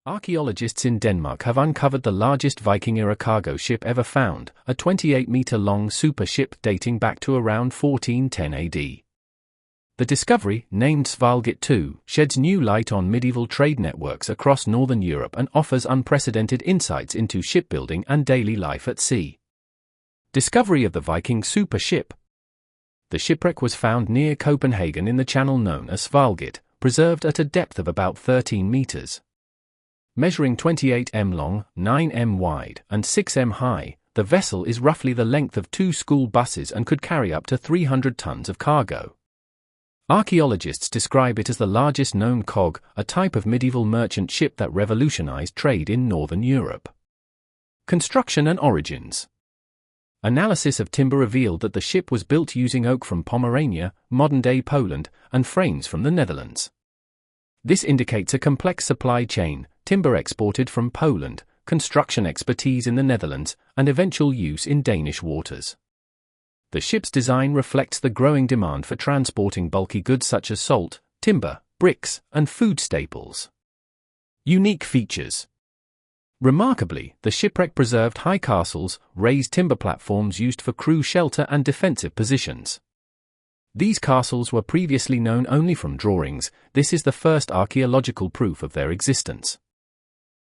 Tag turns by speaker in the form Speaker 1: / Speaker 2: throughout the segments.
Speaker 1: Archaeologists in Denmark have uncovered the largest Viking-era cargo ship ever found, a 28-meter-long super ship dating back to around 1410 AD. The discovery, named Svalget II, sheds new light on medieval trade networks across northern Europe and offers unprecedented insights into shipbuilding and daily life at sea. Discovery of the Viking super ship. The shipwreck was found near Copenhagen in the channel known as Svalget, preserved at a depth of about 13 meters. Measuring 28 m long, 9 m wide, and 6 m high, the vessel is roughly the length of 2 school buses and could carry up to 300 tons of cargo. Archaeologists describe it as the largest known cog, a type of medieval merchant ship that revolutionized trade in northern Europe. Construction and origins. Analysis of timber revealed that the ship was built using oak from Pomerania, modern-day Poland, and frames from the Netherlands. This indicates a complex supply chain: timber exported from Poland, construction expertise in the Netherlands, and eventual use in Danish waters. The ship's design reflects the growing demand for transporting bulky goods such as salt, timber, bricks, and food staples. Unique features. Remarkably, the shipwreck preserved high castles, raised timber platforms used for crew shelter and defensive positions. These castles were previously known only from drawings. This is the first archaeological proof of their existence.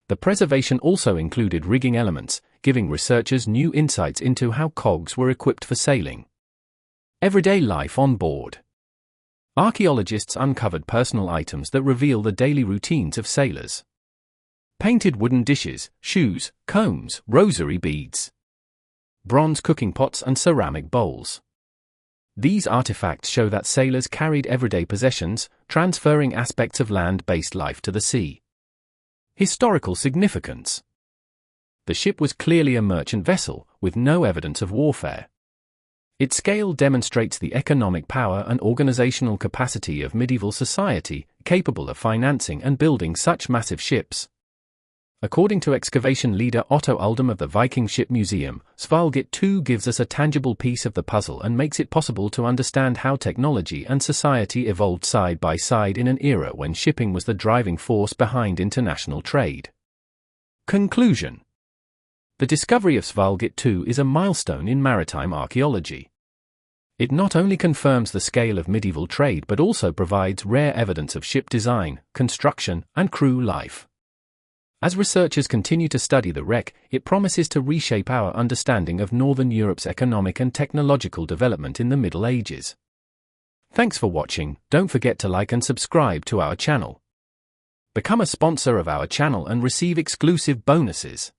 Speaker 1: The preservation also included rigging elements, giving researchers new insights into how cogs were equipped for sailing. Everyday life on board. Archaeologists uncovered personal items that reveal the daily routines of sailors. Painted wooden dishes, shoes, combs, rosary beads, bronze cooking pots and ceramic bowls. These artifacts show that sailors carried everyday possessions, transferring aspects of land-based life to the sea. Historical significance. The ship was clearly a merchant vessel, with no evidence of warfare. Its scale demonstrates the economic power and organizational capacity of medieval society, capable of financing and building such massive ships. According to excavation leader Otto Uldum of the Viking Ship Museum, Svalget II gives us a tangible piece of the puzzle and makes it possible to understand how technology and society evolved side by side in an era when shipping was the driving force behind international trade. Conclusion. The discovery of Svalget II is a milestone in maritime archaeology. It not only confirms the scale of medieval trade but also provides rare evidence of ship design, construction, and crew life. As researchers continue to study the wreck, it promises to reshape our understanding of Northern Europe's economic and technological development in the Middle Ages. Thanks for watching. Don't forget to like and subscribe to our channel. Become a sponsor of our channel and receive exclusive bonuses.